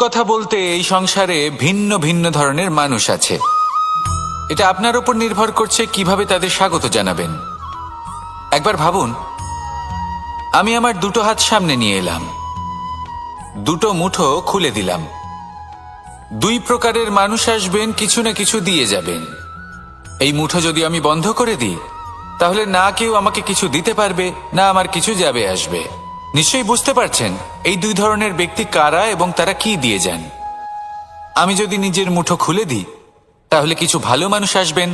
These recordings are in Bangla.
কথা বলতে এই সংসারে ভিন্ন ভিন্ন ধরনের মানুষ আছে। এটা আপনার উপর নির্ভর করছে কিভাবে তাদের স্বাগত জানাবেন। একবার ভাবুন, আমি আমার দুটো হাত সামনে নিয়ে এলাম, দুটো মুঠো খুলে দিলাম। দুই প্রকারের মানুষ আসবেন, কিছু না কিছু দিয়ে যাবেন। এই মুঠো যদি আমি বন্ধ করে দিই, তাহলে না কেউ আমাকে কিছু দিতে পারবে, না আমার কিছু যাবে আসবে। নিশ্চয়ই বুঝতে পারছেন এই দুই ধরনের ব্যক্তি কারা এবং তারা কি দিয়ে যান। আমি যদি নিজের মুঠো খুলে দিই, তাহলে কিছু ভালো মানুষ আসবেন,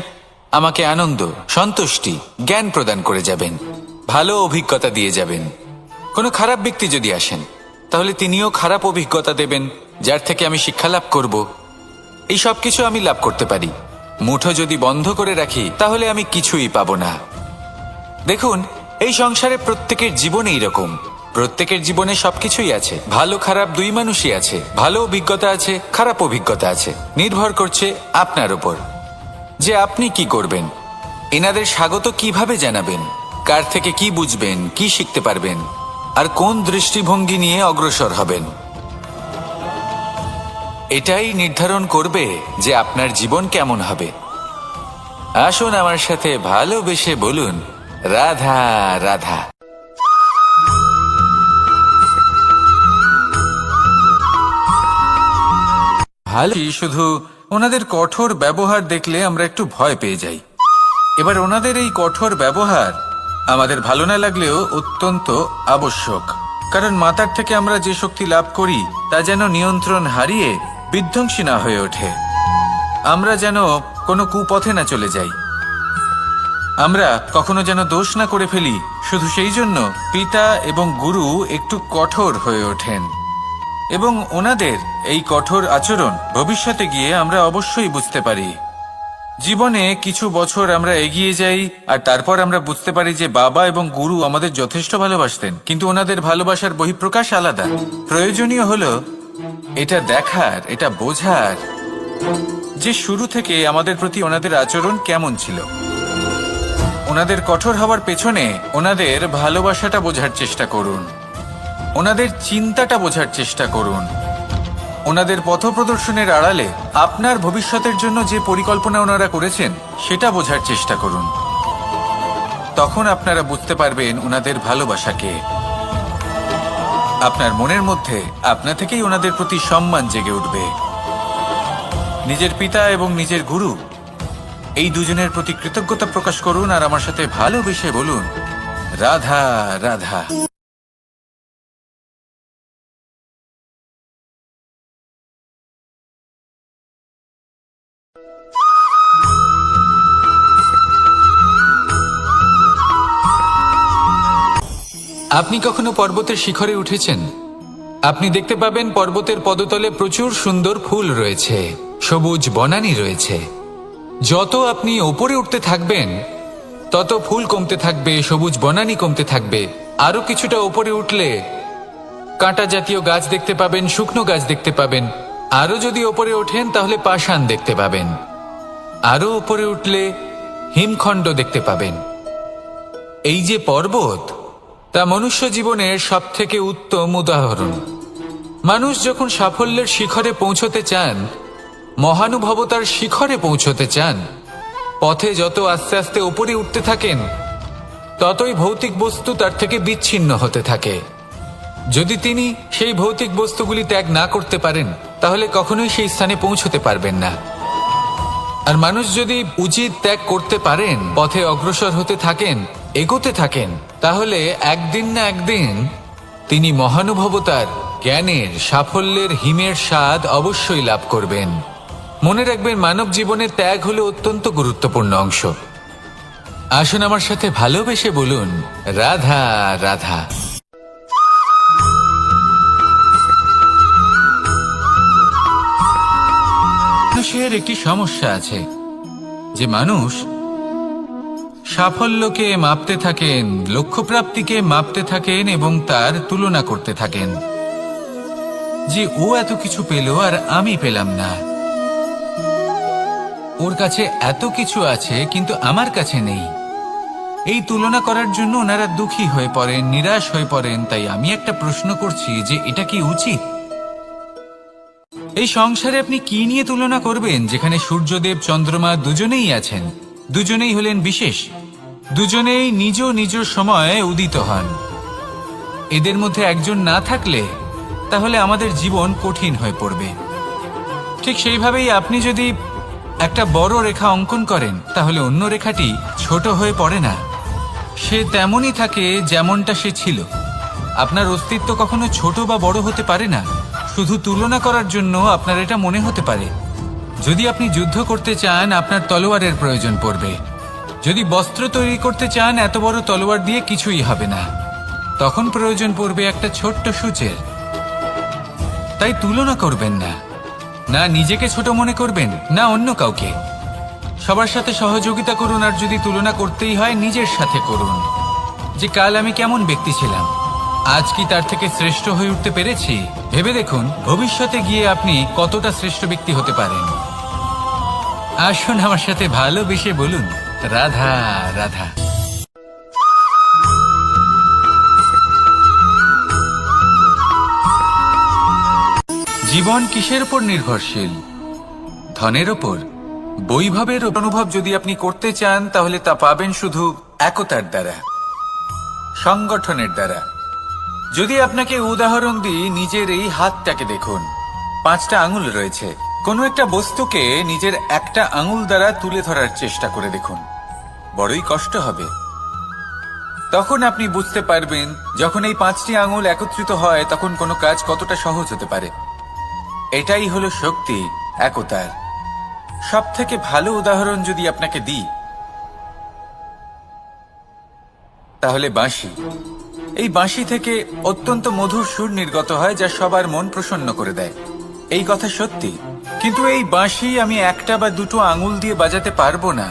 আমাকে আনন্দ, সন্তুষ্টি, জ্ঞান প্রদান করে যাবেন, ভালো অভিজ্ঞতা দিয়ে যাবেন। কোনো খারাপ ব্যক্তি যদি আসেন, তাহলে তিনিও খারাপ অভিজ্ঞতা দেবেন, যার থেকে আমি শিক্ষা লাভ করব। এই সব কিছু আমি লাভ করতে পারি। মুঠো যদি বন্ধ করে রাখি, তাহলে আমি কিছুই পাবো না। দেখুন, এই সংসারে প্রত্যেকের জীবনে এইরকম। প্রত্যেকের জীবনে সবকিছুই আছে, ভালো খারাপ দুই মানুষই আছে। ভালো অভিজ্ঞতা আছে, খারাপ অভিজ্ঞতা আছে। নির্ভর করছে আপনার উপর যে আপনি কি করবেন। এনাদের স্বাগত কিভাবে জানাবেন, কার থেকে কি বুঝবেন, কি শিখতে পারবেন, আর কোন দৃষ্টিভঙ্গি নিয়ে অগ্রসর হবেন। এটাই নির্ধারণ করবে যে আপনার জীবন কেমন হবে। আসুন আমার সাথে ভালোবেসে বলুন, রাধা রাধা। ভালো, শুধু ওনাদের কঠোর ব্যবহার দেখলে আমরা একটু ভয় পেয়ে যাই। এবার ওনাদের এই কঠোর ব্যবহার আমাদের ভালো না লাগলেও অত্যন্ত আবশ্যক, কারণ মাতার থেকে আমরা যে শক্তি লাভ করি তা যেন নিয়ন্ত্রণ হারিয়ে বিধ্বংসী না হয়ে ওঠে। আমরা যেন কোনো কুপথে না চলে যাই, আমরা কখনো যেন দোষ না করে ফেলি। শুধু সেই জন্য পিতা এবং গুরু একটু কঠোর হয়ে ওঠেন, এবং ওনাদের এই কঠোর আচরণ ভবিষ্যতে গিয়ে আমরা অবশ্যই বুঝতে পারি। জীবনে কিছু বছর আমরা এগিয়ে যাই, আর তারপর আমরা বুঝতে পারি যে বাবা এবং গুরু আমাদের যথেষ্ট ভালোবাসতেন, কিন্তু ওনাদের ভালোবাসার বহিঃপ্রকাশ আলাদা। প্রয়োজনীয় হলো এটা দেখার, এটা বোঝার যে শুরু থেকে আমাদের প্রতি ওনাদের আচরণ কেমন ছিল। ওনাদের কঠোর হওয়ার পেছনে ওনাদের ভালোবাসাটা বোঝার চেষ্টা করুন, ওনাদের চিন্তাটা বোঝার চেষ্টা করুন, ওনাদের পথপ্রদর্শনের আড়ালে আপনার ভবিষ্যতের জন্য যে পরিকল্পনা ওনারা করেছেন সেটা বোঝার চেষ্টা করুন। তখন আপনারা বুঝতে পারবেন ওনাদের ভালোবাসাকে। আপনার মনের মধ্যে আপনা থেকেই ওনাদের প্রতি সম্মান জেগে উঠবে। নিজের পিতা এবং নিজের গুরু এই দুজনের প্রতি কৃতজ্ঞতা প্রকাশ করুন, আর আমার সাথে ভালোবেসে বলুন, রাধা রাধা। আপনি কখনো পর্বতের শিখরে উঠেছেন? আপনি দেখতে পাবেন পর্বতের পদতলে প্রচুর সুন্দর ফুল রয়েছে, সবুজ বনানী রয়েছে। যত আপনি ওপরে উঠতে থাকবেন, তত ফুল কমতে থাকবে, সবুজ বনানী কমতে থাকবে। আরো কিছুটা ওপরে উঠলে কাঁটা জাতীয় গাছ দেখতে পাবেন, শুকনো গাছ দেখতে পাবেন। আরো যদি ওপরে ওঠেন তাহলে পাষাণ দেখতে পাবেন। আরো ওপরে উঠলে হিমখণ্ড দেখতে পাবেন। এই যে পর্বত, তা মনুষ্য জীবনের সবথেকে উত্তম উদাহরণ। মানুষ যখন সাফল্যের শিখরে পৌঁছতে চান, মহানুভবতার শিখরে পৌঁছতে চান, পথে যত আস্তে আস্তে উপরে উঠতে থাকেন, ততই ভৌতিক বস্তু তার থেকে বিচ্ছিন্ন হতে থাকে। যদি তিনি সেই ভৌতিক বস্তুগুলি ত্যাগ না করতে পারেন, তাহলে কখনোই সেই স্থানে পৌঁছতে পারবেন না। আর মানুষ যদি উচিত ত্যাগ করতে পারেন, পথে অগ্রসর হতে থাকেন, এগোতে থাকেন, তাহলে একদিন না একদিন তিনি মহানুভবতার, জ্ঞানের, সাফল্যের হিমের স্বাদ অবশ্যই লাভ করবেন। মনে রাখবেন, মানব জীবনে ত্যাগ হলো অত্যন্ত গুরুত্বপূর্ণ অংশ। আসুন আমার সাথে ভালোবেসে বলুন, রাধা রাধা। মানুষের একটি সমস্যা আছে যে মানুষ সাফল্যকে মাপতে থাকেন, লক্ষ্যপ্রাপ্তিকে মাপতে থাকেন এবং তার তুলনা করতে থাকেন যে ও এত কিছু পেল আর আমি পেলাম না, ওর কাছে এত কিছু আছে কিন্তু আমার কাছে নেই। এই তুলনা করার জন্য ওনারা দুঃখী হয়ে পড়েন, নিরাশ হয়ে পড়েন। তাই আমি একটা প্রশ্ন করছি যে এটা কি উচিত? এই সংসারে আপনি কি নিয়ে তুলনা করবেন, যেখানে সূর্যদেব চন্দ্রমা দুজনেই আছেন, দুজনেই হলেন বিশেষ, দুজনেই নিজ নিজ সময়ে উদিত হন। এদের মধ্যে একজন না থাকলে তাহলে আমাদের জীবন কঠিন হয়ে পড়বে। ঠিক সেইভাবেই আপনি যদি একটা বড় রেখা অঙ্কন করেন, তাহলে অন্য রেখাটি ছোট হয়ে পড়ে না, সে তেমনই থাকে যেমনটা সে ছিল। আপনার অস্তিত্ব কখনো ছোট বা বড় হতে পারে না। শুধু তুলনা করার জন্য আপনার এটা মনে হতে পারে। যদি আপনি যুদ্ধ করতে চান, আপনার তলোয়ারের প্রয়োজন পড়বে। যদি বস্ত্র তৈরি করতে চান, এত বড় তলোয়ার দিয়ে কিছুই হবে না, তখন প্রয়োজন পড়বে একটা ছোট্ট সূচের। তাই তুলনা করবেন না, না নিজেকে ছোট মনে করবেন, না অন্য কাউকে। সবার সাথে সহযোগিতা করুন, আর যদি তুলনা করতেই হয়, নিজের সাথে করুন। যে কাল আমি কেমন ব্যক্তি ছিলাম, আজ কি তার থেকে শ্রেষ্ঠ হয়ে উঠতে পেরেছি? ভেবে দেখুন ভবিষ্যতে গিয়ে আপনি কতটা শ্রেষ্ঠ ব্যক্তি হতে পারেন। আসুন আমার সাথে ভালোবেসে বলুন, রাধা রাধা। জীবন কিসের উপর নির্ভরশীল? ধনের ওপর, বৈভবের অনুভব যদি আপনি করতে চান, তাহলে তা পাবেন শুধু একতার দ্বারা, সংগঠনের দ্বারা। যদি আপনাকে উদাহরণ দিই, নিজের এই হাতটাকে দেখুন, 5টা আঙুল রয়েছে। কোনো একটা বস্তুকে নিজের একটা আঙুল দ্বারা তুলে ধরার চেষ্টা করে দেখুন, বড়ই কষ্ট হবে। তখন আপনি বুঝতে পারবেন, যখন এই 5টি আঙুল একত্রিত হয়, তখন কোনো কাজ কতটা সহজ হতে পারে। এটাই হলো শক্তি একতার। সব থেকে ভালো উদাহরণ যদি আপনাকে দিই, তাহলে বাঁশি। এই বাঁশি থেকে অত্যন্ত মধুর সুর নির্গত হয়, যা সবার মন প্রসন্ন করে দেয়। এই কথা সত্যি। কিন্তু এই বাঁশি আমি একটা বা দুটো আঙুল দিয়ে বাজাতে পারবো না।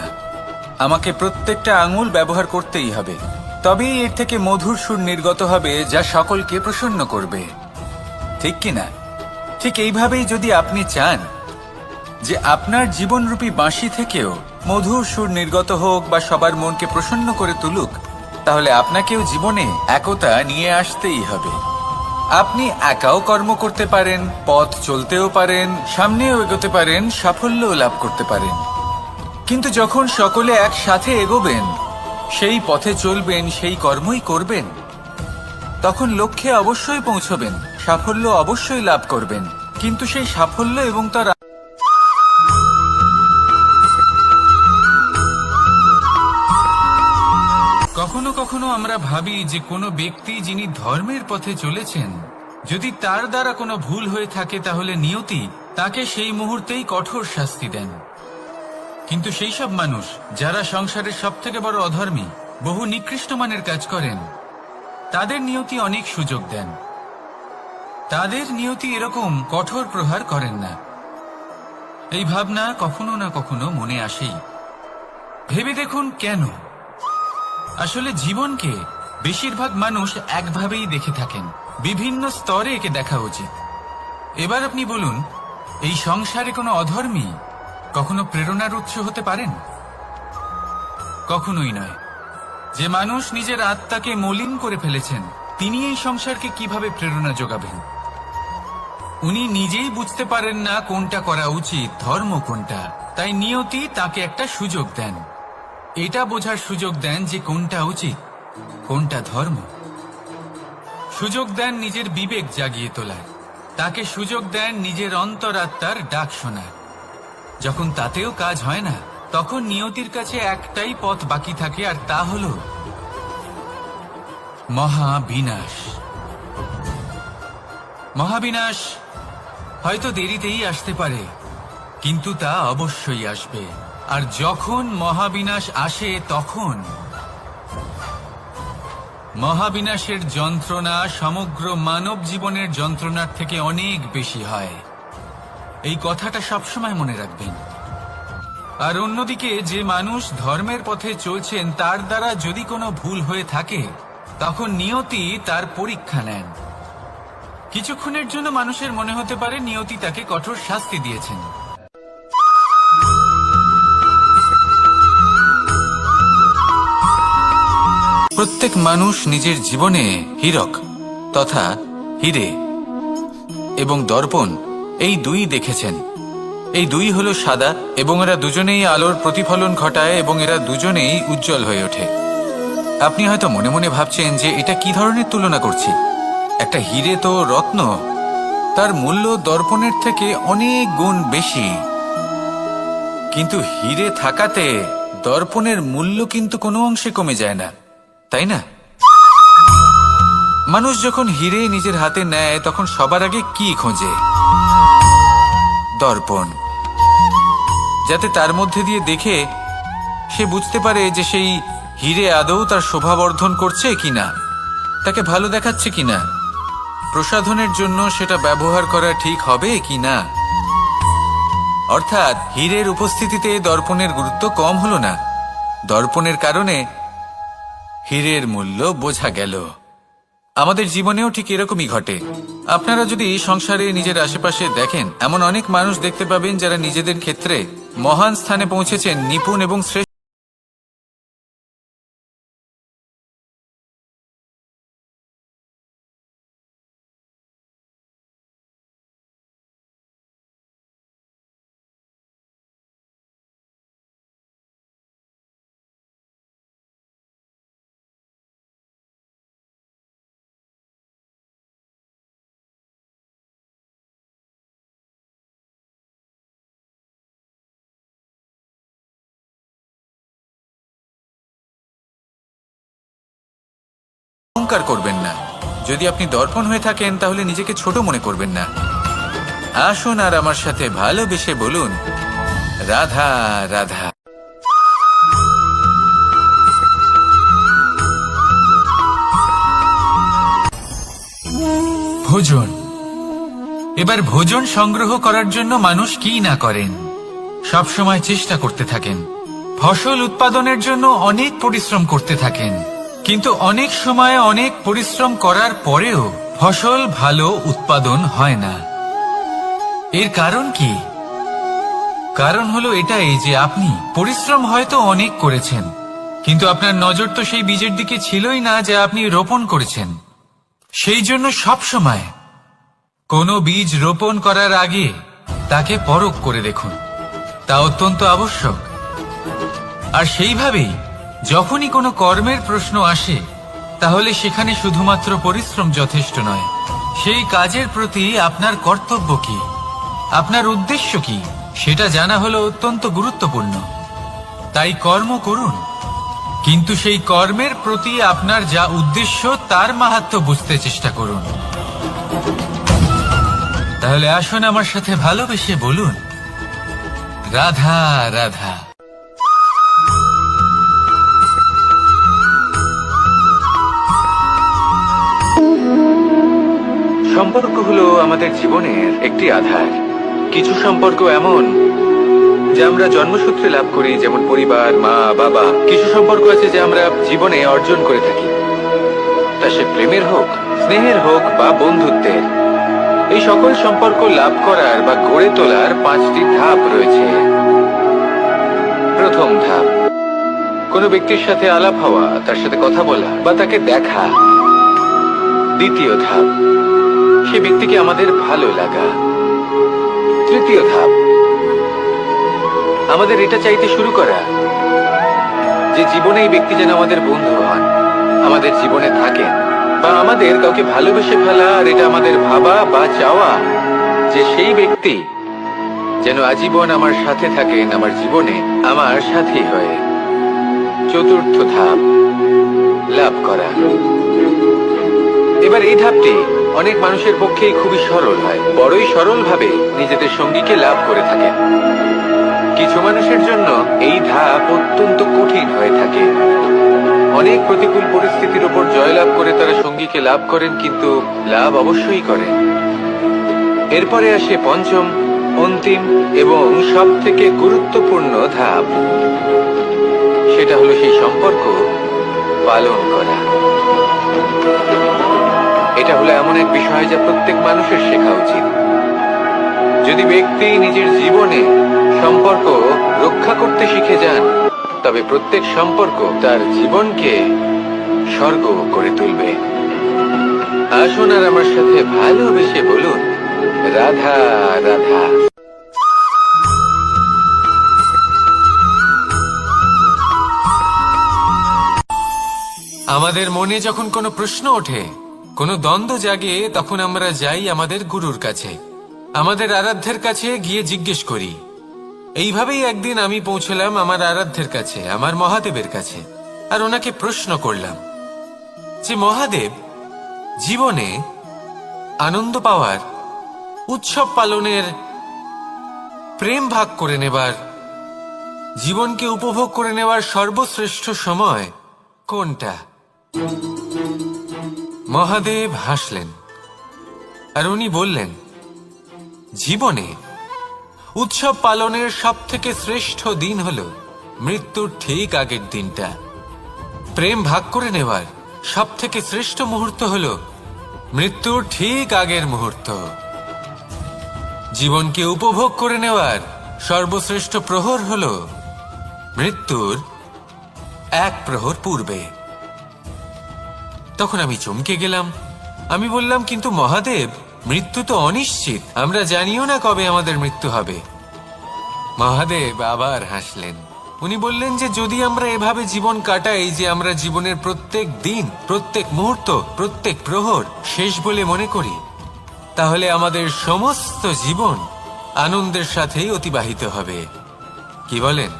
আমাকে প্রত্যেকটা আঙুল ব্যবহার করতেই হবে, তবেই এর থেকে মধুর সুর নির্গত হবে, যা সকলকে প্রসন্ন করবে। ঠিক কিনা? ঠিক এইভাবেই যদি আপনি চান যে আপনার জীবনরূপী বাঁশি থেকেও মধুর সুর নির্গত হোক, বা সবার মনকে প্রসন্ন করে তুলুক, তাহলে আপনাকেও জীবনে একতা নিয়ে আসতেই হবে। আপনি একাও কর্ম করতে পারেন, পথ চলতেও পারেন, সামনেও এগোতে পারেন, সাফল্যও লাভ করতে পারেন। কিন্তু যখন সকলে একসাথে এগোবেন, সেই পথে চলবেন, সেই কর্মই করবেন, তখন লক্ষ্যে অবশ্যই পৌঁছবেন, সাফল্য অবশ্যই লাভ করবেন। কিন্তু সেই সাফল্য এবং তার কখনো কখনো আমরা ভাবি যে কোনো ব্যক্তি যিনি ধর্মের পথে চলেছেন, যদি তার দ্বারা কোনো ভুল হয়ে থাকে, তাহলে নিয়তি তাকে সেই মুহূর্তেই কঠোর শাস্তি দেন। কিন্তু সেই সব মানুষ যারা সংসারের সব থেকে বড় অধর্মী, বহু নিকৃষ্ট মানের কাজ করেন, তাদের নিয়তি অনেক সুযোগ দেন। তাদের নিয়তি এরকম কঠোর প্রহার করেন না। এই ভাবনা কখনো না কখনো মনে আসেই। ভেবে দেখুন কেন? আসলে জীবনকে বেশিরভাগ মানুষ একভাবেই দেখে থাকেন, বিভিন্ন স্তরে একে দেখা উচিত। এবার আপনি বলুন, এই সংসারে কোনো অধর্মী কখনো প্রেরণার উৎস হতে পারেন? কখনোই নয়। যে মানুষ নিজের আত্মাকে মলিন করে ফেলেছেন, তিনি এই সংসারকে কিভাবে প্রেরণা যোগাবেন? উনি নিজেই বুঝতে পারেন না কোনটা করা উচিত, ধর্ম কোনটা। তাই নিয়তি তাকে একটা সুযোগ দেন, এটা বোঝার সুযোগ দেন যে কোনটা উচিত, কোনটা ধর্ম। সুযোগ দেন নিজের বিবেক জাগিয়ে তোলার, তাকে সুযোগ দেন নিজের অন্তরাত্মার ডাক শোনার। যখন তাতেও কাজ হয় না, তখন নিয়তির কাছে একটাই পথ বাকি থাকে, আর তা হল মহাবিনাশ। মহাবিনাশ হয়তো দেরিতেই আসতে পারে, কিন্তু তা অবশ্যই আসবে। আর যখন মহাবিনাশ আসে, তখন মহাবিনাশের যন্ত্রণা সমগ্র মানব জীবনের যন্ত্রণার থেকে অনেক বেশি হয়। এই কথাটা সবসময় মনে রাখবেন। আর অন্যদিকে যে মানুষ ধর্মের পথে চলছেন, তার দ্বারা যদি কোনো ভুল হয়ে থাকে, তখন নিয়তি তার পরীক্ষা নেন। কিছুক্ষণের জন্য মানুষের মনে হতে পারে নিয়তি তাকে কঠোর শাস্তি দিয়েছেন। প্রত্যেক মানুষ নিজের জীবনে হীরক তথা হীরে এবং দর্পণ এই দুই দেখেছেন। এই দুই হলো সাদা এবং এরা দুজনেই আলোর প্রতিফলন ঘটায় এবং এরা দুজনেই উজ্জ্বল হয়ে ওঠে। আপনি হয়তো মনে মনে ভাবছেন যে এটা কি ধরনের তুলনা করছি। একটা হিরে তো রত্ন, তার মূল্য দর্পণের থেকে অনেক গুণ বেশি। কিন্তু হিরে থাকাতে দর্পণের মূল্য কিন্তু কোনো অংশে কমে যায় না, তাই না? মানুষ যখন হিরে নিজের হাতে নেয় তখন সবার আগে কি খোঁজে? দর্পণ, যাতে তার মধ্যে দিয়ে দেখে সে বুঝতে পারে যে সেই হিরে আদৌ তার শোভাবর্ধন করছে কিনা, তাকে ভালো দেখাচ্ছে কিনা, প্রসাধনের জন্য সেটা ব্যবহার করা ঠিক হবে কিনা। অর্থাৎ হীরের উপস্থিতিতে দর্পণের গুরুত্ব কম হলো না, দর্পণের কারণে হীরের মূল্য বোঝা গেল। আমাদের জীবনেও ঠিক এরকমই ঘটে। আপনারা যদি সংসারে নিজের আশেপাশে দেখেন, এমন অনেক মানুষ দেখতে পাবেন যারা নিজেদের ক্ষেত্রে মহান স্থানে পৌঁছেছেন, নিপুণ এবং শ্রেষ্ঠ। অহংকার করবেন না। যদি আপনি দর্পণ হয়ে থাকেন তাহলে নিজেকে ছোট মনে করবেন না। আসুন আর আমার সাথে ভালোবেসে বলুন, রাধা রাধা। ভোজন। এবার ভোজন সংগ্রহ করার জন্য মানুষ কি না করেন, সব সময় চেষ্টা করতে থাকেন। ফসল উৎপাদনের জন্য অনেক পরিশ্রম করতে থাকেন, কিন্তু অনেক সময় অনেক পরিশ্রম করার পরেও ফসল ভালো উৎপাদন হয় না। এর কারণ কি? কারণ হলো এটাই যে আপনি পরিশ্রম হয়তো অনেক করেছেন, কিন্তু আপনার নজর তো সেই বীজের দিকে ছিলই না যা আপনি রোপণ করেছেন। সেই জন্য সব সময় কোনো বীজ রোপণ করার আগে তাকে পরখ করে দেখুন, তা অত্যন্ত আবশ্যক। আর সেইভাবেই যখনই কোনো কর্মের প্রশ্ন আসে, তাহলে সেখানে শুধুমাত্র পরিশ্রম যথেষ্ট নয়। সেই কাজের প্রতি আপনার কর্তব্য কি, আপনার উদ্দেশ্য কি, সেটা জানা হলো অত্যন্ত গুরুত্বপূর্ণ। তাই কর্ম করুন, কিন্তু সেই কর্মের প্রতি আপনার যা উদ্দেশ্য তার মাহাত্ম্য বুঝতে চেষ্টা করুন। তাহলে আসুন আমার সাথে ভালোবেসে বলুন, রাধা রাধা। সম্পর্ক হলো আমাদের জীবনের একটি আধার। কিছু সম্পর্ক এমন যা আমরা জন্মসূত্রে লাভ করি, যেমন পরিবার, মা, বাবা। কিছু সম্পর্ক আছে যা আমরা জীবনে অর্জন করে থাকি, তা সে প্রেমের হোক, স্নেহের হোক বা বন্ধুত্বের। এই সকল সম্পর্ক লাভ করার বা গড়ে তোলার 5টি ধাপ রয়েছে। প্রথম ধাপ, কোনো ব্যক্তির সাথে আলাপ হওয়া, তার সাথে কথা বলা বা তাকে দেখা। দ্বিতীয় ধাপ, সে ব্যক্তিকে আমাদের ভালো লাগা। তৃতীয় ধাপ, আমাদের এটা চাইতে শুরু করা যে জীবনে এই ব্যক্তি যেন আমাদের বন্ধু হন, আমাদের জীবনে থাকেন, বা আমাদের কাউকে ভালোবেসে ফেলা। আর এটা আমাদের ভাবা বা চাওয়া যে সেই ব্যক্তি যেন আজীবন আমার সাথে থাকেন, আমার জীবনে আমার সাথী হয়ে। চতুর্থ ধাপ, লাভ করা। এবার এই ধাপটি অনেক মানুষের পক্ষেই খুবই সরল হয়, বড়ই সরল ভাবে নিজেদের সঙ্গীকে লাভ করে থাকেন। কিছু মানুষের জন্য এই ধাপ অত্যন্ত কঠিন হয়ে থাকে। অনেক প্রতিকূল পরিস্থিতির উপর জয়লাভ করে তারা সঙ্গীকে লাভ করেন, কিন্তু লাভ অবশ্যই করেন। এরপরে আসে পঞ্চম, অন্তিম এবং সব থেকে গুরুত্বপূর্ণ ধাপ। সেটা হলো সেই সম্পর্ক পালন করা। এটা হলো এমন এক বিষয় যা প্রত্যেক মানুষের শেখা উচিত। যদি ব্যক্তি নিজের জীবনে সম্পর্ক রক্ষা করতে শিখে যান, তবে প্রত্যেক সম্পর্ক তার জীবনকে স্বর্গ করে তুলবে। আসুন আর আমার সাথে ভালোবেসে বলুন, রাধা রাধা। আমাদের মনে যখন কোনো প্রশ্ন ওঠে, কোনো দ্বন্দ্ব জাগে, তখন আমরা যাই আমাদের গুরুর কাছে, আমাদের আরাধ্যের কাছে গিয়ে জিজ্ঞেস করি। এইভাবেই একদিন আমি পৌঁছলাম আমার আরাধ্যের কাছে, আমার মহাদেবের কাছে, আর ওনাকে প্রশ্ন করলাম যে মহাদেব, জীবনে আনন্দ পাওয়ার, উৎসব পালনের, প্রেম ভাগ করে নেবার, জীবনকে উপভোগ করে নেওয়ার সর্বশ্রেষ্ঠ সময় কোনটা? মহাদেব হাসলেন আর উনি বললেন, জীবনে উৎসব পালনের সব থেকে শ্রেষ্ঠ দিন হল মৃত্যুর ঠিক আগের দিনটা। প্রেম ভাগ করে নেওয়ার সব থেকে শ্রেষ্ঠ মুহূর্ত হল মৃত্যুর ঠিক আগের মুহূর্ত। জীবনকে উপভোগ করে নেওয়ার সর্বশ্রেষ্ঠ প্রহর হল মৃত্যুর এক প্রহর পূর্বে। তখন আমি চমকে গেলাম। আমি বললাম, কিন্তু মহাদেব, মৃত্যু তো অনিশ্চিত, আমরা জানিও না কবে আমাদের মৃত্যু হবে। মহাদেব আবার হাসলেন। উনি বললেন যে যদি আমরা এভাবে জীবন কাটাই যে আমরা জীবনের প্রত্যেক দিন, প্রত্যেক মুহূর্ত, প্রত্যেক প্রহর শেষ বলে মনে করি, তাহলে আমাদের সমস্ত জীবন আনন্দের সাথেই অতিবাহিত হবে। কি বলেন?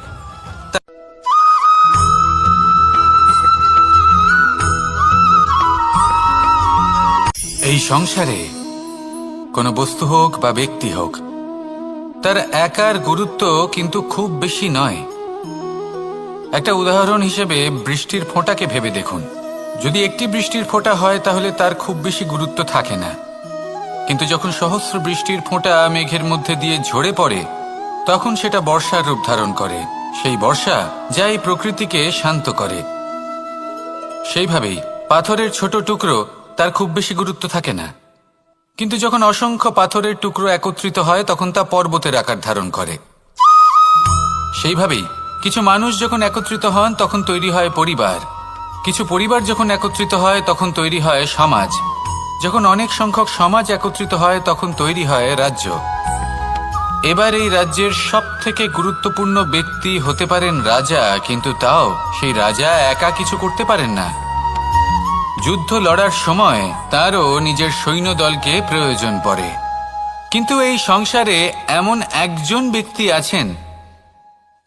এই সংসারে কোনো বস্তু হোক বা ব্যক্তি হোক, তার একার গুরুত্ব কিন্তু খুব বেশি নয়। একটা উদাহরণ হিসেবে বৃষ্টির ফোঁটাকে ভেবে দেখুন। যদি একটি বৃষ্টির ফোঁটা হয় তাহলে তার খুব বেশি গুরুত্ব থাকে না, কিন্তু যখন সহস্র বৃষ্টির ফোঁটা মেঘের মধ্যে দিয়ে ঝরে পড়ে, তখন সেটা বর্ষার রূপ ধারণ করে। সেই বর্ষা যা এই প্রকৃতিকে শান্ত করে। সেইভাবেই পাথরের ছোট টুকরো, তার খুব বেশি গুরুত্ব থাকে না, কিন্তু যখন অসংখ্য পাথরের টুকরো একত্রিত হয় তখন তা পর্বতের আকার ধারণ করে। সেইভাবেই কিছু মানুষ যখন একত্রিত হন তখন তৈরি হয় পরিবার, কিছু পরিবার যখন একত্রিত হয় তখন তৈরি হয় সমাজ, যখন অনেক সংখ্যক সমাজ একত্রিত হয় তখন তৈরি হয় রাজ্য। এবার এই রাজ্যের সব থেকে গুরুত্বপূর্ণ ব্যক্তি হতে পারেন রাজা, কিন্তু তাও সেই রাজা একা কিছু করতে পারেন না। যুদ্ধ লড়ার সময় তারও নিজের সৈন্যদলকে প্রয়োজন পড়ে। কিন্তু এই সংসারে এমন একজন ব্যক্তি আছেন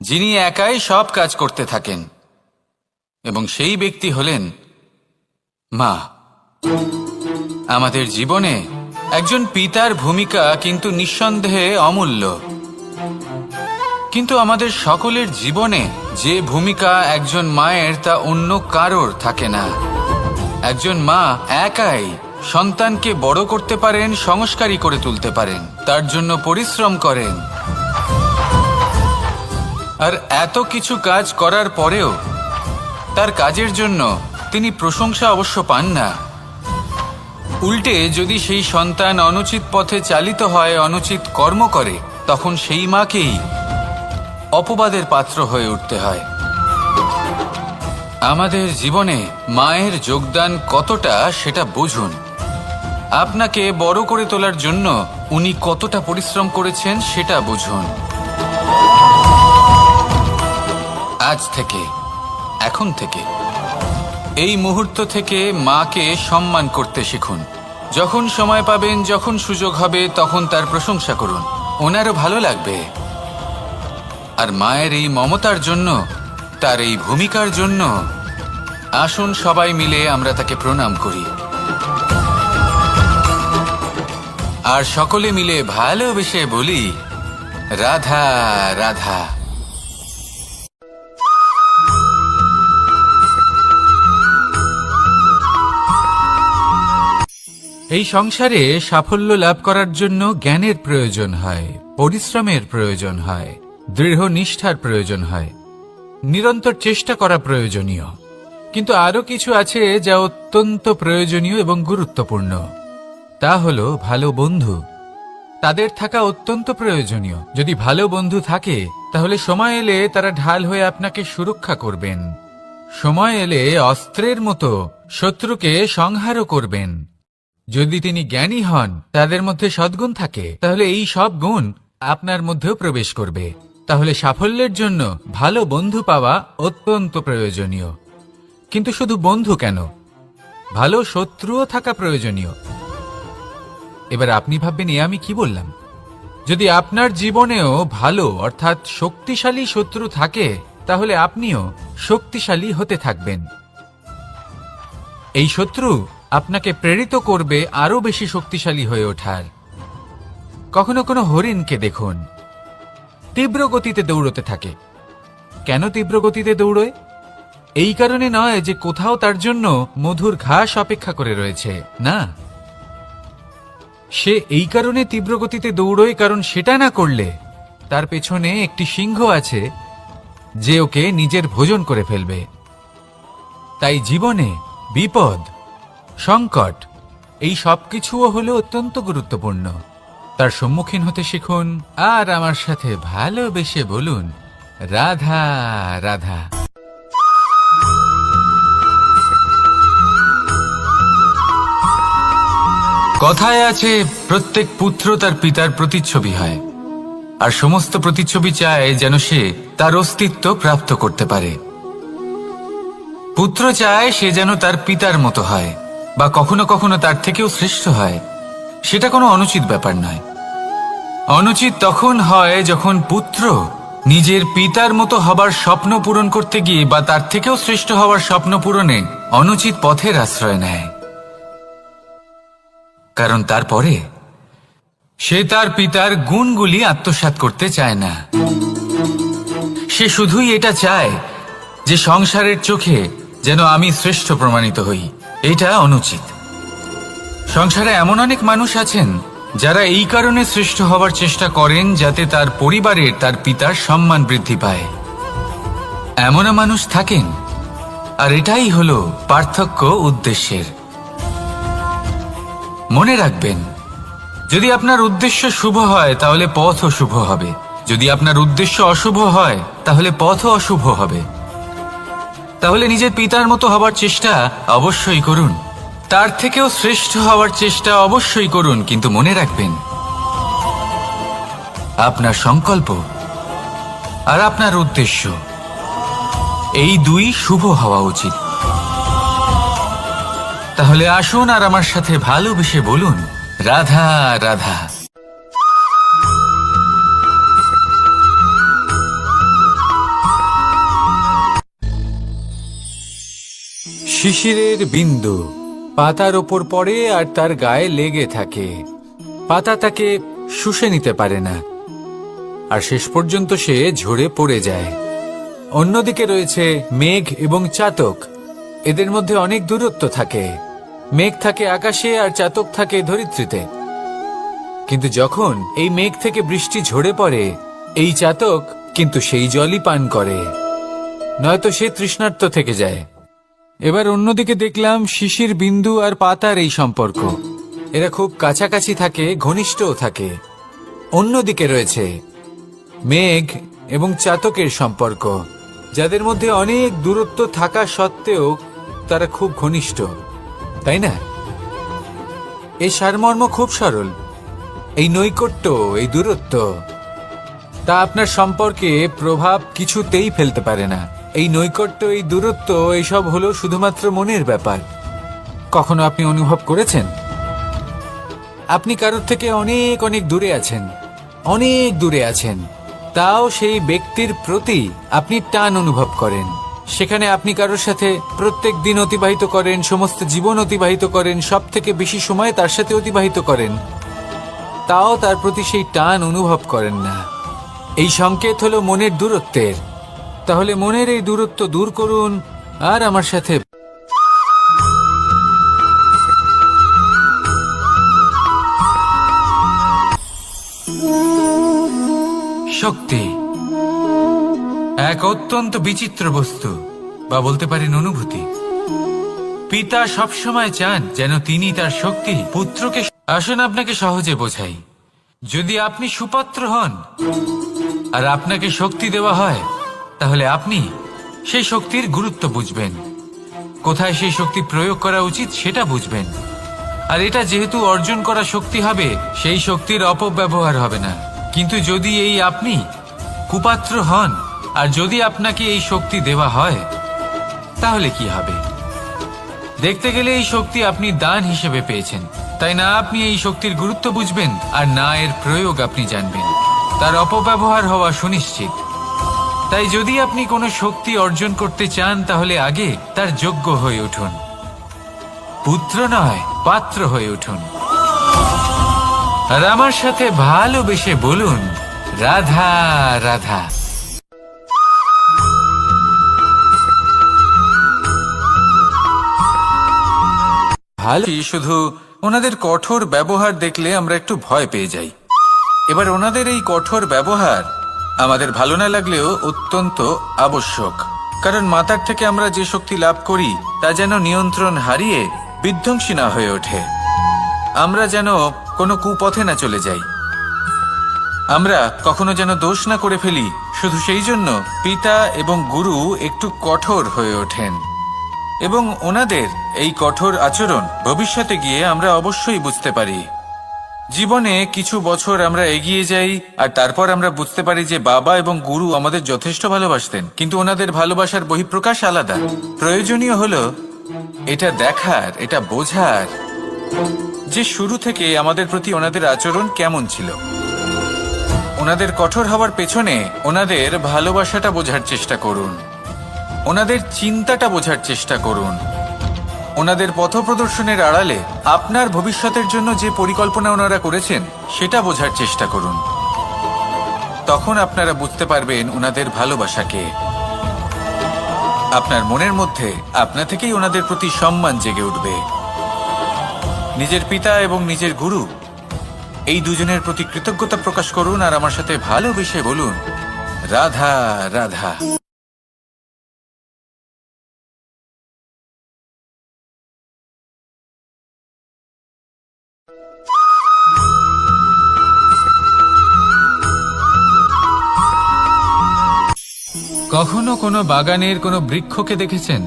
যিনি একাই সব কাজ করতে থাকেন, এবং সেই ব্যক্তি হলেন মা। আমাদের জীবনে একজন পিতার ভূমিকা কিন্তু নিঃসন্দেহে অমূল্য, কিন্তু আমাদের সকলের জীবনে যে ভূমিকা একজন মায়ের তা অন্য কারোর থাকে না। একজন মা একাই সন্তানকে বড় করতে পারেন, সংস্কারী করে তুলতে পারেন, তার জন্য পরিশ্রম করেন। আর এত কিছু কাজ করার পরেও তার কাজের জন্য তিনি প্রশংসা অবশ্য পান না। উল্টে যদি সেই সন্তান অনুচিত পথে চালিত হয়, অনুচিত কর্ম করে, তখন সেই মাকেই অপবাদের পাত্র হয়ে উঠতে হয়। আমাদের জীবনে মায়ের যোগদান কতটা সেটা বুঝুন। আপনাকে বড় করে তোলার জন্য উনি কতটা পরিশ্রম করেছেন সেটা বুঝুন। আজ থেকে, এখন থেকে, এই মুহূর্ত থেকে মাকে সম্মান করতে শিখুন। যখন সময় পাবেন, যখন সুযোগ হবে, তখন তার প্রশংসা করুন, ওনারও ভালো লাগবে। আর মায়ের এই মমতার জন্য, তার এই ভূমিকার জন্য আসুন সবাই মিলে আমরা তাকে প্রণাম করি, আর সকলে মিলে ভালোবেসে বলি, রাধা রাধা। এই সংসারে সাফল্য লাভ করার জন্য জ্ঞানের প্রয়োজন হয়, পরিশ্রমের প্রয়োজন হয়, দৃঢ় নিষ্ঠার প্রয়োজন হয়, নিরন্তর চেষ্টা করা প্রয়োজনীয়। কিন্তু আরো কিছু আছে যা অত্যন্ত প্রয়োজনীয় এবং গুরুত্বপূর্ণ। তা হলো ভালো বন্ধু। তাদের থাকা অত্যন্ত প্রয়োজনীয়। যদি ভালো বন্ধু থাকে তাহলে সময় এলে তারা ঢাল হয়ে আপনাকে সুরক্ষা করবেন। সময় এলে অস্ত্রের মতো শত্রুকে সংহারও করবেন। যদি তিনি জ্ঞানী হন, তাদের মধ্যে সদ্গুণ থাকে, তাহলে এই সব গুণ আপনার মধ্যেও প্রবেশ করবে। তাহলে সাফল্যের জন্য ভালো বন্ধু পাওয়া অত্যন্ত প্রয়োজনীয়। কিন্তু শুধু বন্ধু কেন, ভালো শত্রুও থাকা প্রয়োজনীয়। এবার আপনি ভাববেন, আমি কি বললাম? যদি আপনার জীবনেও ভালো অর্থাৎ শক্তিশালী শত্রু থাকে, তাহলে আপনিও শক্তিশালী হতে থাকবেন। এই শত্রু আপনাকে প্রেরিত করবে আরো বেশি শক্তিশালী হয়ে ওঠার। কখনো কোনো হরিণকে দেখুন, তীব্র গতিতে দৌড়তে থাকে। কেন তীব্র গতিতে দৌড়য়? এই কারণে নয় যে কোথাও তার জন্য মধুর ঘাস অপেক্ষা করে রয়েছে, না। সে এই কারণে তীব্র গতিতে দৌড়য় কারণ সেটা না করলে তার পেছনে একটি সিংহ আছে যে ওকে নিজের ভোজন করে ফেলবে। তাই জীবনে বিপদ, সংকট, এই সবকিছুও হলো অত্যন্ত গুরুত্বপূর্ণ। তার সম্মুখীন হতে শিখুন আর আমার সাথে ভালোবেসে বলুন, রাধা রাধা। কথায় আছে, প্রত্যেক পুত্র তার পিতার প্রতিচ্ছবি হয়, আর সমস্ত প্রতিচ্ছবি চায় যেন সে তার অস্তিত্ব প্রাপ্ত করতে পারে। পুত্র চায় সে যেন তার পিতার মতো হয়, বা কখনো কখনো তার থেকেও শ্রেষ্ঠ হয়। সেটা কোনো অনুচিত ব্যাপার নয়। অনুচিত তখন হয় যখন পুত্র নিজের পিতার মতো হবার স্বপ্ন পূরণ করতে গিয়ে বা তার থেকেও শ্রেষ্ঠ হওয়ার স্বপ্ন পূরণে অনুচিত পথের আশ্রয় নেয়। কারণ তারপরে সে তার পিতার গুণগুলি আত্মসাৎ করতে চায় না। সে শুধুই এটা চায় যে সংসারের চোখে যেন আমি শ্রেষ্ঠ প্রমাণিত হই। এটা অনুচিত। সংসারে এমন অনেক মানুষ আছেন যারা এই কারণে শ্রেষ্ঠ হবার চেষ্টা করেন যাতে তার পরিবারের তার পিতার সম্মান বৃদ্ধি পায়। এমনও মানুষ থাকেন, আর এটাই হলো পার্থক্য উদ্দেশ্যের। মনে রাখবেন, যদি আপনার উদ্দেশ্য শুভ হয় তাহলে পথও শুভ হবে, যদি আপনার উদ্দেশ্য অশুভ হয় তাহলে পথও অশুভ হবে। তাহলে নিজের পিতার মতো হবার চেষ্টা অবশ্যই করুন, তার থেকেও শ্রেষ্ঠ হওয়ার চেষ্টা অবশ্যই করুন, কিন্তু মনে রাখবেন আপনার সংকল্প আর আপনার উদ্দেশ্য এই দুই শুভ হওয়া উচিত। তাহলে আসুন আর আমার সাথে ভালোবেসে বলুন, রাধা রাধা। শিশিরের বিন্দু পাতার ওপর পড়ে আর তার গায়ে লেগে থাকে। পাতা তাকে শুষে নিতে পারে না, আর শেষ পর্যন্ত সে ঝরে পড়ে যায়। অন্যদিকে রয়েছে মেঘ এবং চাতক। এদের মধ্যে অনেক দূরত্ব থাকে। মেঘ থাকে আকাশে আর চাতক থাকে ধরিত্রীতে। কিন্তু যখন এই মেঘ থেকে বৃষ্টি ঝরে পড়ে, এই চাতক কিন্তু সেই জলই পান করে, নয়তো সে তৃষ্ণার্ত থেকে যায়। এবার অন্যদিকে দেখলাম শিশির বিন্দু আর পাতার এই সম্পর্ক। এরা খুব কাছাকাছি থাকে, ঘনিষ্ঠও থাকে। অন্যদিকে রয়েছে মেঘ এবং চাতকের সম্পর্ক, যাদের মধ্যে অনেক দূরত্ব থাকা সত্ত্বেও তারা খুব ঘনিষ্ঠ, তাই না? এই সারমর্ম খুব সরল। এই নৈকট্য, এই দূরত্ব, তা আপনার সম্পর্কে প্রভাব কিছুতেই ফেলতে পারে না। এই নৈকট্য, এই দূরত্ব, এইসব হলো শুধুমাত্র মনের ব্যাপার। কখনো আপনি অনুভব করেছেন আপনি কারোর থেকে অনেক অনেক দূরে আছেন, অনেক দূরে আছেন, তাও সেই ব্যক্তির প্রতি আপনি টান অনুভব করেন। সেখানে আপনি কারোর সাথে প্রত্যেক দিন অতিবাহিত করেন, সমস্ত জীবন অতিবাহিত করেন, সব থেকে বেশি সময় তার সাথে অতিবাহিত করেন, তাও তার প্রতি সেই টান অনুভব করেন না। এই সংকেত হলো মনের দূরত্বের। তাহলে মনের এই দূরত্ব দূর করুন আর আমার সাথে শক্তি এক অত্যন্ত বিচিত্র বস্তু, বা বলতে পারেন অনুভূতি। পিতা সবসময় চান যেন তিনি তার শক্তি পুত্রকে। আসুন আপনাকে সহজে বোঝাই। যদি আপনি সুপাত্র হন আর আপনাকে শক্তি দেওয়া হয়, তাহলে আপনি সেই শক্তির গুরুত্ব বুঝবেন, কোথায় সেই শক্তি প্রয়োগ করা উচিত সেটা বুঝবেন। আর এটা যেহেতু অর্জন করা শক্তি হবে, সেই শক্তির অপব্যবহার হবে না। কিন্তু যদি এই আপনি কুপাত্র হন আর যদি আপনাকে এই শক্তি দেওয়া হয়, তাহলে কি হবে? দেখতে গেলে এই শক্তি আপনি দান হিসেবে পেয়েছেন, তাই না আপনি এই শক্তির গুরুত্ব বুঝবেন আর না এর প্রয়োগ আপনি জানবেন। তার অপব্যবহার হওয়া সুনিশ্চিত। তাই যদি আপনি কোনো শক্তি অর্জন করতে চান, তাহলে আগে তার যোগ্য হয়ে উঠুন। পুত্র নয়, পাত্র হয়ে উঠুন। আর আমার সাথে ভালোবেসে বলুন, রাধা রাধা। ভালো, শুধু ওনাদের কঠোর ব্যবহার দেখলে আমরা একটু ভয় পেয়ে যাই। এবার ওনাদের এই কঠোর ব্যবহার আমাদের ভালো না লাগলেও অত্যন্ত আবশ্যক, কারণ মাতার থেকে আমরা যে শক্তি লাভ করি তা যেন নিয়ন্ত্রণ হারিয়ে বিধ্বংসী না হয়ে ওঠে। আমরা যেন কোনো কুপথে না চলে যাই, আমরা কখনো যেন দোষ না করে ফেলি। শুধু সেই জন্য পিতা এবং গুরু একটু কঠোর হয়ে ওঠেন, এবং ওনাদের এই কঠোর আচরণ ভবিষ্যতে গিয়ে আমরা অবশ্যই বুঝতে পারি। জীবনে কিছু বছর আমরা এগিয়ে যাই আর তারপর আমরা বুঝতে পারি যে বাবা এবং গুরু আমাদের যথেষ্ট ভালোবাসতেন, কিন্তু ওনাদের ভালোবাসার বহিঃপ্রকাশ আলাদা। প্রয়োজনীয় হলো এটা দেখার, এটা বোঝার যে শুরু থেকে আমাদের প্রতি ওনাদের আচরণ কেমন ছিল। ওনাদের কঠোর হওয়ার পেছনে ওনাদের ভালোবাসাটা বোঝার চেষ্টা করুন, ওনাদের চিন্তাটা বোঝার চেষ্টা করুন, ওনাদের পথপ্রদর্শনের আড়ালে আপনার ভবিষ্যতের জন্য যে পরিকল্পনা ওনারা করেছেন সেটা বোঝার চেষ্টা করুন। তখন আপনারা বুঝতে পারবেন ওনাদের ভালোবাসাকে। আপনার মনের মধ্যে আপনা থেকেই ওনাদের প্রতি সম্মান জেগে উঠবে। নিজের পিতা এবং নিজের গুরু এই দুজনের প্রতি কৃতজ্ঞতা প্রকাশ করুন আর আমার সাথে ভালোবেসে বলুন, রাধা রাধা। কখনো কোনো বাগানের কোনো বৃক্ষকে দেখেছেন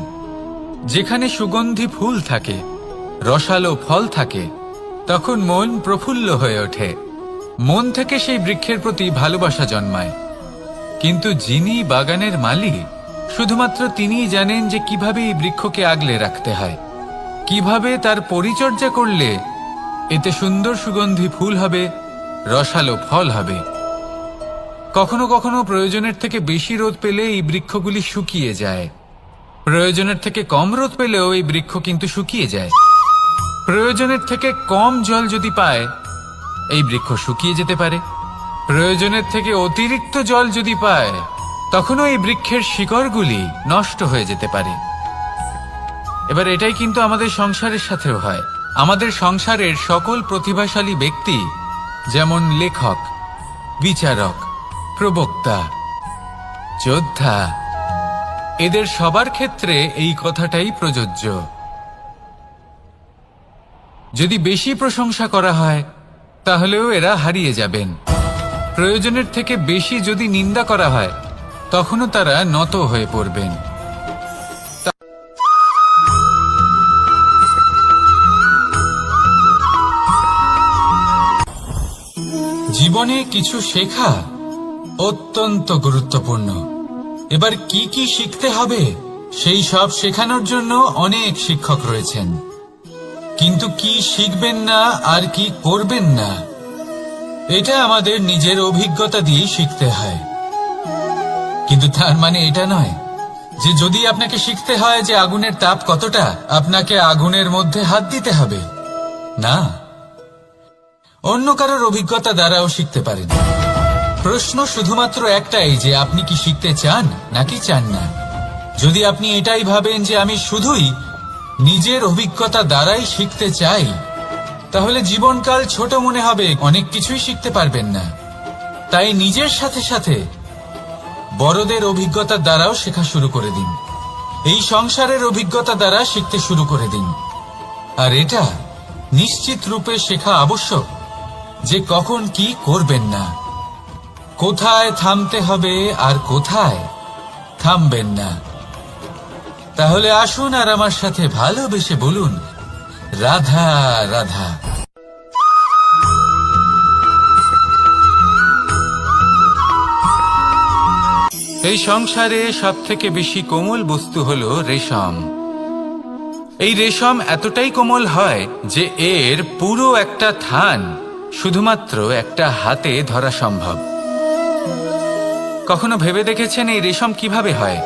যেখানে সুগন্ধি ফুল থাকে, রসালো ফল থাকে? তখন মন প্রফুল্ল হয়ে ওঠে, মন থেকে সেই বৃক্ষের প্রতি ভালোবাসা জন্মায়। কিন্তু যিনি বাগানের মালিক, শুধুমাত্র তিনিই জানেন যে কিভাবে এই বৃক্ষকে আগলে রাখতে হয়, কিভাবে তার পরিচর্যা করলে এতে সুন্দর সুগন্ধি ফুল হবে, রসালো ফল হবে। কখনো কখনো প্রয়োজনের থেকে বেশি রোদ পেলে এই বৃক্ষগুলি শুকিয়ে যায়, প্রয়োজনের থেকে কম রোদ পেলেও এই বৃক্ষ কিন্তু শুকিয়ে যায়। প্রয়োজনের থেকে কম জল যদি পায়, এই বৃক্ষ শুকিয়ে যেতে পারে। প্রয়োজনের থেকে অতিরিক্ত জল যদি পায়, তখনও এই বৃক্ষের শিকড়গুলি নষ্ট হয়ে যেতে পারে। এবার এটাই কিন্তু আমাদের সংসারের সাথেও হয়। আমাদের সংসারের সকল প্রতিভাশালী ব্যক্তি, যেমন লেখক, বিচারক, প্রবক্তা, যোদ্ধা, এদের সবার ক্ষেত্রে এই কথাটাই প্রযোজ্য। যদি বেশি প্রশংসা করা হয় তাহলেও এরা হারিয়ে যাবেন। প্রয়োজনের থেকে বেশি যদি নিন্দা করা হয় তখনও তারা নত হয়ে পড়বেন। জীবনে কিছু শেখা অত্যন্ত গুরুত্বপূর্ণ। এবার কি কি শিখতে হবে সেই সব শেখানোর জন্য অনেক শিক্ষক রয়েছেন, কিন্তু কি শিখবেন না আর কি করবেন না এটা আমাদের নিজের অভিজ্ঞতা দিয়ে শিখতে হয়। কিন্তু তার মানে এটা নয় যে যদি আপনাকে শিখতে হয় যে আগুনের তাপ কতটা, আপনাকে আগুনের মধ্যে হাত দিতে হবে। না, অন্য কারোর অভিজ্ঞতা দ্বারাও শিখতে পারেন। প্রশ্ন শুধুমাত্র একটাই যে আপনি কি শিখতে চান নাকি চান না। যদি আপনি এটাই ভাবেন যে আমি শুধুই নিজের অভিজ্ঞতা দ্বারাই শিখতে চাই, তাহলে জীবনকাল ছোট মনে হবে, অনেক কিছুই শিখতে পারবেন না। তাই নিজের সাথে সাথে বড়দের অভিজ্ঞতা দ্বারাও শেখা শুরু করে দিন। এই সংসারের অভিজ্ঞতা দ্বারা শিখতে শুরু করে দিন। আর এটা নিশ্চিত রূপে শেখা আবশ্যক যে কখন কি করবেন না, কোথায় থামতে হবে আর কোথায় থামবেন না। তাহলে আসুন আর আমার সাথে ভালোবেসে বলুন, রাধা রাধা। এই সংসারে সব থেকে বেশি কোমল বস্তু হলো রেশম। এই রেশম এতটাই কোমল হয় যে এর পুরো একটা থান শুধুমাত্র একটা হাতে ধরা সম্ভব। কখনো ভেবে দেখেছেন এই রেশম কিভাবে হয়?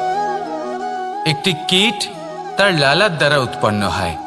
একটি কীট তার লালার দ্বারা উৎপন্ন হয়।